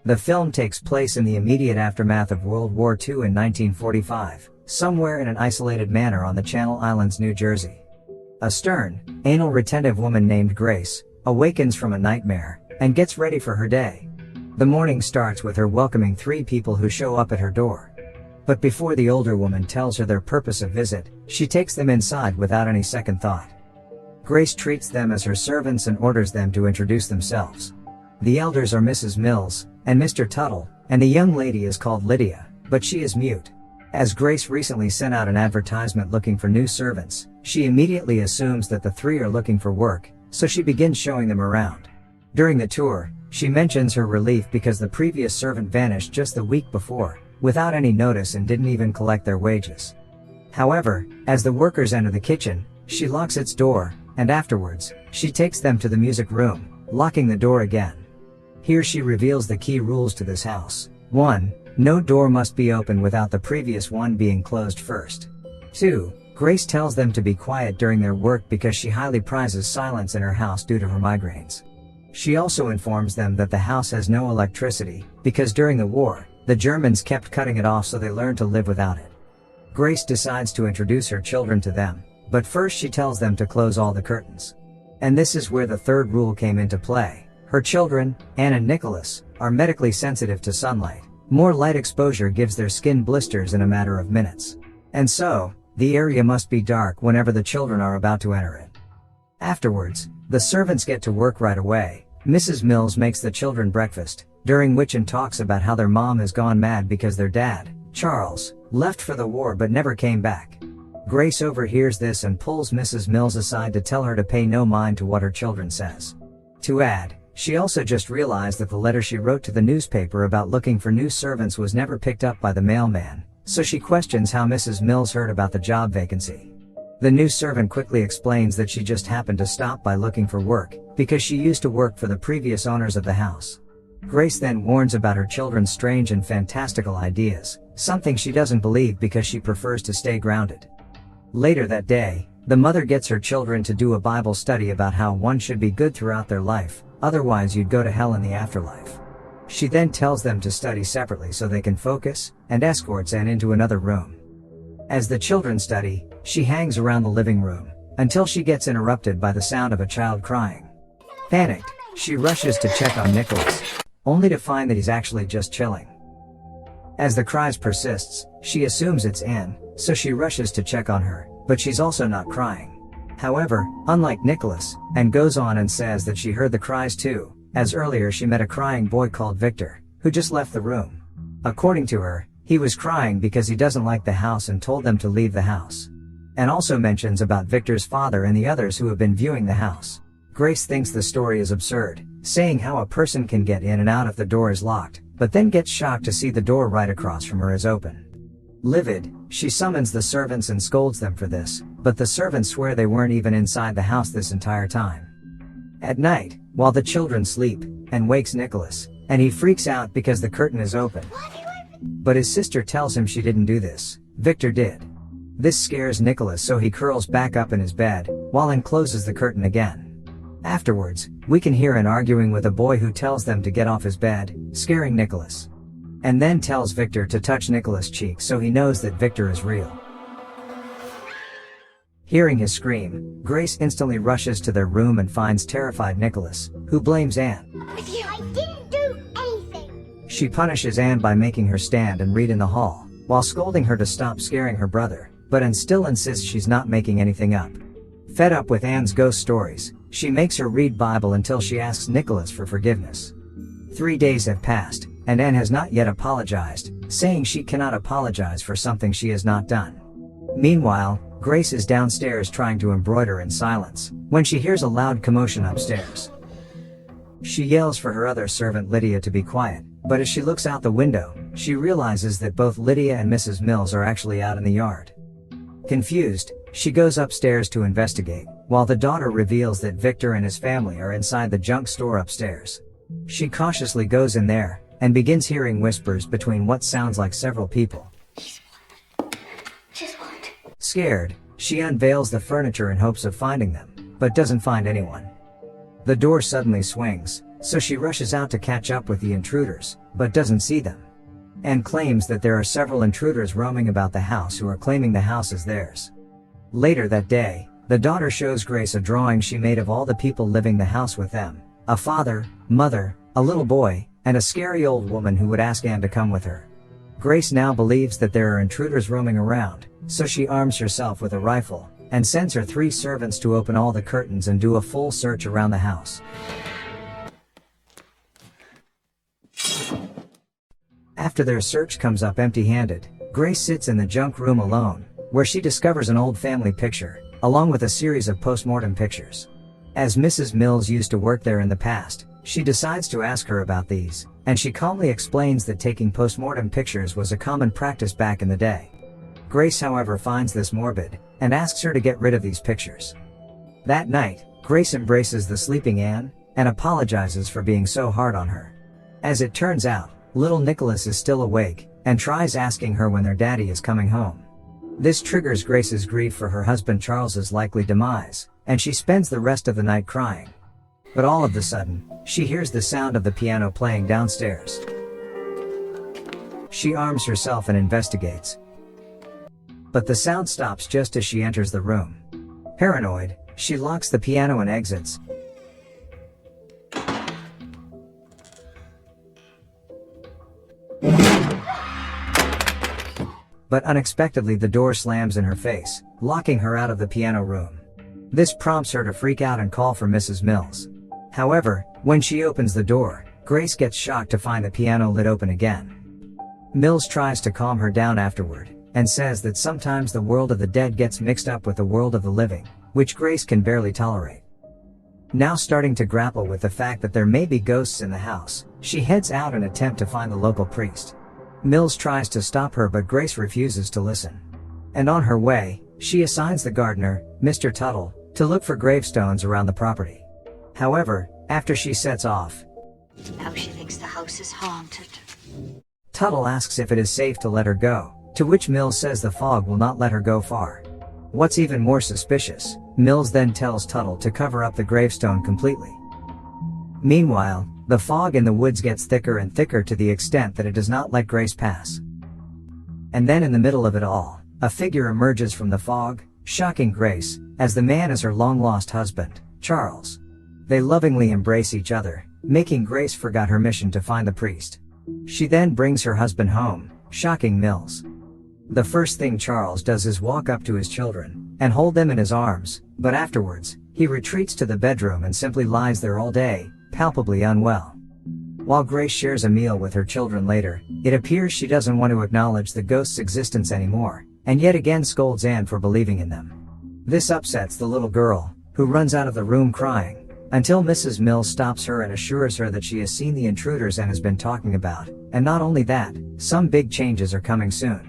The film takes place in the immediate aftermath of World War II in 1945, somewhere in an isolated manor on the Channel Islands, New Jersey. A stern, anal retentive woman named Grace awakens from a nightmare and gets ready for her day. The morning starts with her welcoming 3 people who show up at her door. But before the older woman tells her their purpose of visit, she takes them inside without any second thought. Grace treats them as her servants and orders them to introduce themselves. The elders are Mrs. Mills and Mr. Tuttle, and the young lady is called Lydia, but she is mute. As Grace recently sent out an advertisement looking for new servants, she immediately assumes that the 3 are looking for work, so she begins showing them around. During the tour, she mentions her relief because the previous servant vanished just the week before, without any notice, and didn't even collect their wages. However, as the workers enter the kitchen, she locks its door, and afterwards, she takes them to the music room, locking the door again. Here she reveals the key rules to this house. 1. No door must be opened without the previous one being closed first. 2. Grace tells them to be quiet during their work because she highly prizes silence in her house due to her migraines. She also informs them that the house has no electricity, because during the war, the Germans kept cutting it off, so they learned to live without it. Grace decides to introduce her children to them, but first she tells them to close all the curtains. And this is where the 3rd rule came into play. Her children, Anne and Nicholas, are medically sensitive to sunlight. More light exposure gives their skin blisters in a matter of minutes. And so, the area must be dark whenever the children are about to enter it. Afterwards, the servants get to work right away. Mrs. Mills makes the children breakfast, during which Anne talks about how their mom has gone mad because their dad, Charles, left for the war but never came back. Grace overhears this and pulls Mrs. Mills aside to tell her to pay no mind to what her children says. To add, she also just realized that the letter she wrote to the newspaper about looking for new servants was never picked up by the mailman, so she questions how Mrs. Mills heard about the job vacancy. The new servant quickly explains that she just happened to stop by looking for work, because she used to work for the previous owners of the house. Grace then warns about her children's strange and fantastical ideas, something she doesn't believe because she prefers to stay grounded. Later that day, the mother gets her children to do a Bible study about how one should be good throughout their life, otherwise you'd go to hell in the afterlife. She then tells them to study separately so they can focus, and escorts Anne into another room. As the children study, she hangs around the living room, until she gets interrupted by the sound of a child crying. Panicked, she rushes to check on Nicholas, only to find that he's actually just chilling. As the cries persists, she assumes it's Anne, so she rushes to check on her, but she's also not crying. However, unlike Nicholas, Anne goes on and says that she heard the cries too, as earlier she met a crying boy called Victor, who just left the room. According to her, he was crying because he doesn't like the house and told them to leave the house. Anne also mentions about Victor's father and the others who have been viewing the house. Grace thinks the story is absurd, saying how a person can get in and out if the door is locked, but then gets shocked to see the door right across from her is open. Livid, she summons the servants and scolds them for this, but the servants swear they weren't even inside the house this entire time. At night, while the children sleep, Anne wakes Nicholas, and he freaks out because the curtain is open. But his sister tells him she didn't do this, Victor did. This scares Nicholas, so he curls back up in his bed, while Anne closes the curtain again. Afterwards, we can hear Anne arguing with a boy who tells them to get off his bed, scaring Nicholas. And then tells Victor to touch Nicholas' cheek so he knows that Victor is real. Hearing his scream, Grace instantly rushes to their room and finds terrified Nicholas, who blames Anne. I didn't do anything. She punishes Anne by making her stand and read in the hall, while scolding her to stop scaring her brother, but Anne still insists she's not making anything up. Fed up with Anne's ghost stories, she makes her read Bible until she asks Nicholas for forgiveness. 3 days have passed, and Anne has not yet apologized, saying she cannot apologize for something she has not done. Meanwhile, Grace is downstairs trying to embroider in silence, when she hears a loud commotion upstairs. She yells for her other servant Lydia to be quiet, but as she looks out the window, she realizes that both Lydia and Mrs. Mills are actually out in the yard. Confused, she goes upstairs to investigate, while the daughter reveals that Victor and his family are inside the junk store upstairs. She cautiously goes in there, and begins hearing whispers between what sounds like several people. Scared, she unveils the furniture in hopes of finding them, but doesn't find anyone. The door suddenly swings, so she rushes out to catch up with the intruders, but doesn't see them, and claims that there are several intruders roaming about the house who are claiming the house as theirs. Later that day, the daughter shows Grace a drawing she made of all the people living the house with them: a father, mother, a little boy, and a scary old woman who would ask Anne to come with her. Grace now believes that there are intruders roaming around, so she arms herself with a rifle, and sends her 3 servants to open all the curtains and do a full search around the house. After their search comes up empty-handed, Grace sits in the junk room alone, where she discovers an old family picture, along with a series of post-mortem pictures. As Mrs. Mills used to work there in the past, she decides to ask her about these, and she calmly explains that taking post-mortem pictures was a common practice back in the day. Grace, however, finds this morbid, and asks her to get rid of these pictures. That night, Grace embraces the sleeping Anne, and apologizes for being so hard on her. As it turns out, little Nicholas is still awake, and tries asking her when their daddy is coming home. This triggers Grace's grief for her husband Charles's likely demise, and she spends the rest of the night crying. But all of a sudden, she hears the sound of the piano playing downstairs. She arms herself and investigates. But the sound stops just as she enters the room. Paranoid, she locks the piano and exits. But unexpectedly the door slams in her face, locking her out of the piano room. This prompts her to freak out and call for Mrs. Mills. However, when she opens the door, Grace gets shocked to find the piano lid open again. Mills tries to calm her down afterward, and says that sometimes the world of the dead gets mixed up with the world of the living, which Grace can barely tolerate. Now starting to grapple with the fact that there may be ghosts in the house, she heads out in an attempt to find the local priest. Mills tries to stop her, but Grace refuses to listen. And on her way, she assigns the gardener, Mr. Tuttle, to look for gravestones around the property. However, after she sets off, now she thinks the house is haunted. Tuttle asks if it is safe to let her go, to which Mills says the fog will not let her go far. What's even more suspicious, Mills then tells Tuttle to cover up the gravestone completely. Meanwhile, the fog in the woods gets thicker and thicker to the extent that it does not let Grace pass. And then in the middle of it all, a figure emerges from the fog, shocking Grace, as the man is her long-lost husband, Charles. They lovingly embrace each other, making Grace forget her mission to find the priest. She then brings her husband home, shocking Mills. The first thing Charles does is walk up to his children, and hold them in his arms, but afterwards, he retreats to the bedroom and simply lies there all day, palpably unwell. While Grace shares a meal with her children later, it appears she doesn't want to acknowledge the ghost's existence anymore, and yet again scolds Anne for believing in them. This upsets the little girl, who runs out of the room crying, until Mrs. Mills stops her and assures her that she has seen the intruders and has been talking about, and not only that, some big changes are coming soon.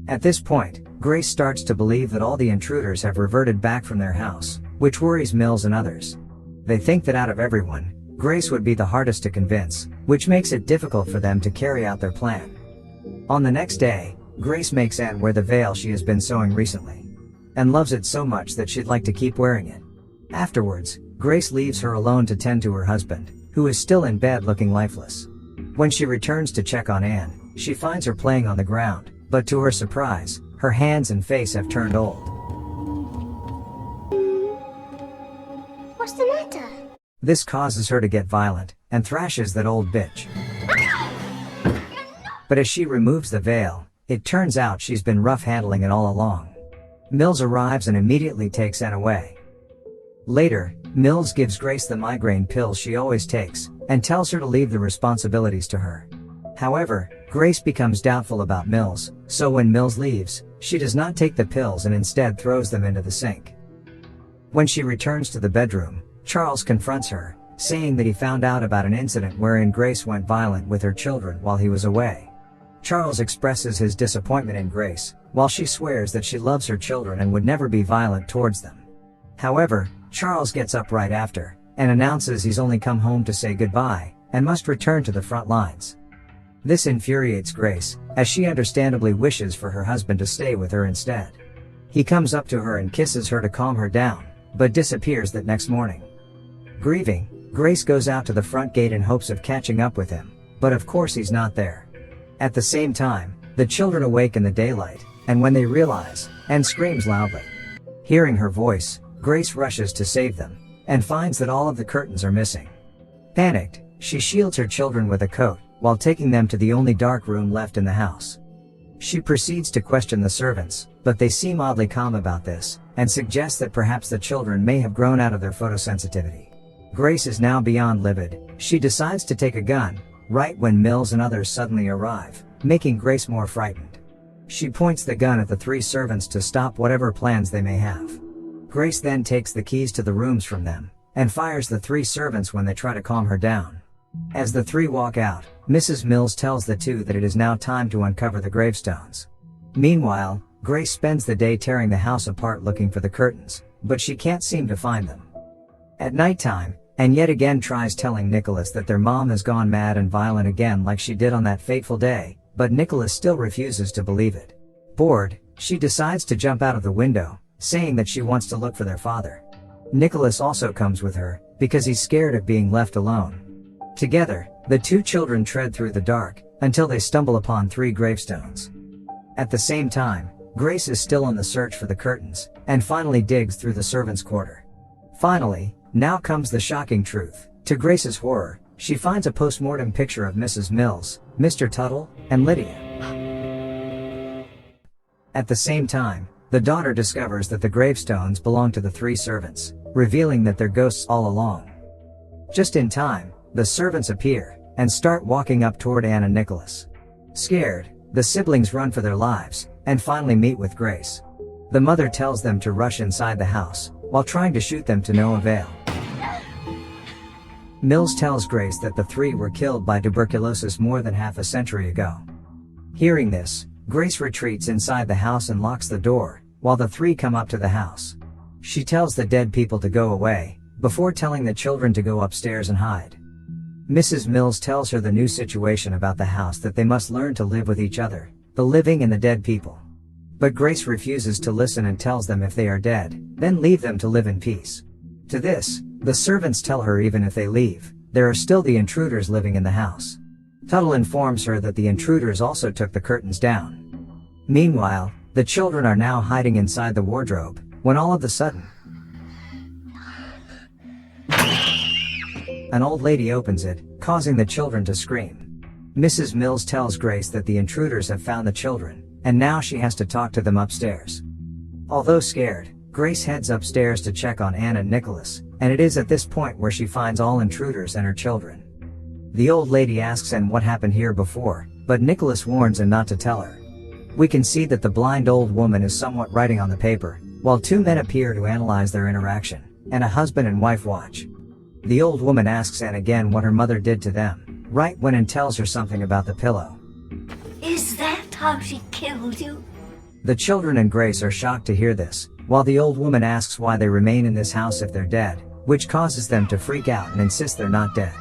At this point, Grace starts to believe that all the intruders have reverted back from their house, which worries Mills and others. They think that out of everyone, Grace would be the hardest to convince, which makes it difficult for them to carry out their plan. On the next day, Grace makes Anne wear the veil she has been sewing recently, and loves it so much that she'd like to keep wearing it. Afterwards, Grace leaves her alone to tend to her husband, who is still in bed looking lifeless. When she returns to check on Anne, she finds her playing on the ground, but to her surprise, her hands and face have turned old. What's the matter? This causes her to get violent, and thrashes that old bitch. But as she removes the veil, it turns out she's been rough handling it all along. Mills arrives and immediately takes Anne away. Later, Mills gives Grace the migraine pills she always takes, and tells her to leave the responsibilities to her. However, Grace becomes doubtful about Mills, so when Mills leaves, she does not take the pills and instead throws them into the sink. When she returns to the bedroom, Charles confronts her, saying that he found out about an incident wherein Grace went violent with her children while he was away. Charles expresses his disappointment in Grace, while she swears that she loves her children and would never be violent towards them. However, Charles gets up right after, and announces he's only come home to say goodbye, and must return to the front lines. This infuriates Grace, as she understandably wishes for her husband to stay with her instead. He comes up to her and kisses her to calm her down, but disappears that next morning. Grieving, Grace goes out to the front gate in hopes of catching up with him, but of course he's not there. At the same time, the children awake in the daylight, and when they realize, Anne screams loudly. Hearing her voice, Grace rushes to save them, and finds that all of the curtains are missing. Panicked, she shields her children with a coat, while taking them to the only dark room left in the house. She proceeds to question the servants, but they seem oddly calm about this, and suggest that perhaps the children may have grown out of their photosensitivity. Grace is now beyond livid. She decides to take a gun, right when Mills and others suddenly arrive, making Grace more frightened. She points the gun at the three servants to stop whatever plans they may have. Grace then takes the keys to the rooms from them, and fires the three servants when they try to calm her down. As the three walk out, Mrs. Mills tells the two that it is now time to uncover the gravestones. Meanwhile, Grace spends the day tearing the house apart looking for the curtains, but she can't seem to find them. At nighttime, Anne yet again tries telling Nicholas that their mom has gone mad and violent again like she did on that fateful day, but Nicholas still refuses to believe it. Bored, she decides to jump out of the window, saying that she wants to look for their father. Nicholas also comes with her, because he's scared of being left alone. Together, the two children tread through the dark, until they stumble upon three gravestones. At the same time, Grace is still on the search for the curtains, and finally digs through the servants' quarter. Finally, now comes the shocking truth. To Grace's horror, she finds a post-mortem picture of Mrs. Mills, Mr. Tuttle, and Lydia. At the same time, the daughter discovers that the gravestones belong to the three servants, revealing that they're ghosts all along. Just in time, the servants appear, and start walking up toward Anne and Nicholas. Scared, the siblings run for their lives, and finally meet with Grace. The mother tells them to rush inside the house, while trying to shoot them to no avail. Mills tells Grace that the three were killed by tuberculosis more than half a century ago. Hearing this, Grace retreats inside the house and locks the door, while the three come up to the house. She tells the dead people to go away, before telling the children to go upstairs and hide. Mrs. Mills tells her the new situation about the house, that they must learn to live with each other, the living and the dead people. But Grace refuses to listen and tells them if they are dead, then leave them to live in peace. To this, the servants tell her even if they leave, there are still the intruders living in the house. Tuttle informs her that the intruders also took the curtains down. Meanwhile, the children are now hiding inside the wardrobe, when all of a sudden, an old lady opens it, causing the children to scream. Mrs. Mills tells Grace that the intruders have found the children, and now she has to talk to them upstairs. Although scared, Grace heads upstairs to check on Anne and Nicholas, and it is at this point where she finds all intruders and her children. The old lady asks Anne what happened here before, but Nicholas warns Anne not to tell her. We can see that the blind old woman is somewhat writing on the paper, while two men appear to analyze their interaction, and a husband and wife watch. The old woman asks Anne again what her mother did to them, right when Anne tells her something about the pillow. Is that how she killed you? The children and Grace are shocked to hear this, while the old woman asks why they remain in this house if they're dead, which causes them to freak out and insist they're not dead.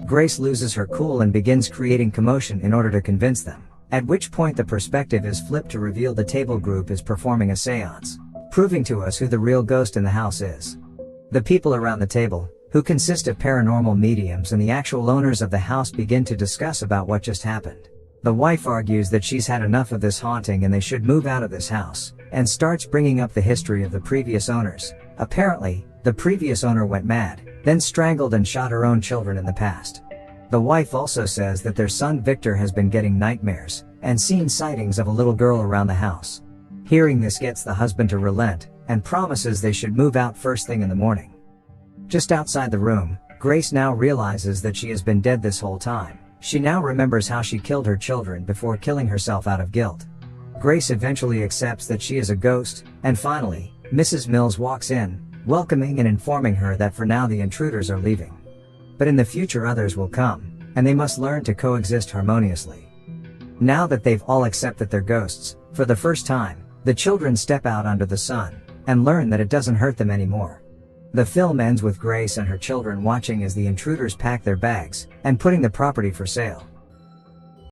Grace loses her cool and begins creating commotion in order to convince them, at which point the perspective is flipped to reveal the table group is performing a seance, proving to us who the real ghost in the house is. The people around the table, who consist of paranormal mediums and the actual owners of the house, begin to discuss about what just happened. The wife argues that she's had enough of this haunting and they should move out of this house, and starts bringing up the history of the previous owners. Apparently, the previous owner went mad, then strangled and shot her own children in the past. The wife also says that their son Victor has been getting nightmares, and seen sightings of a little girl around the house. Hearing this gets the husband to relent, and promises they should move out first thing in the morning. Just outside the room, Grace now realizes that she has been dead this whole time. She now remembers how she killed her children before killing herself out of guilt. Grace eventually accepts that she is a ghost, and finally, Mrs. Mills walks in, welcoming and informing her that for now the intruders are leaving. But in the future others will come, and they must learn to coexist harmoniously. Now that they've all accepted they're ghosts, for the first time, the children step out under the sun, and learn that it doesn't hurt them anymore. The film ends with Grace and her children watching as the intruders pack their bags, and putting the property for sale.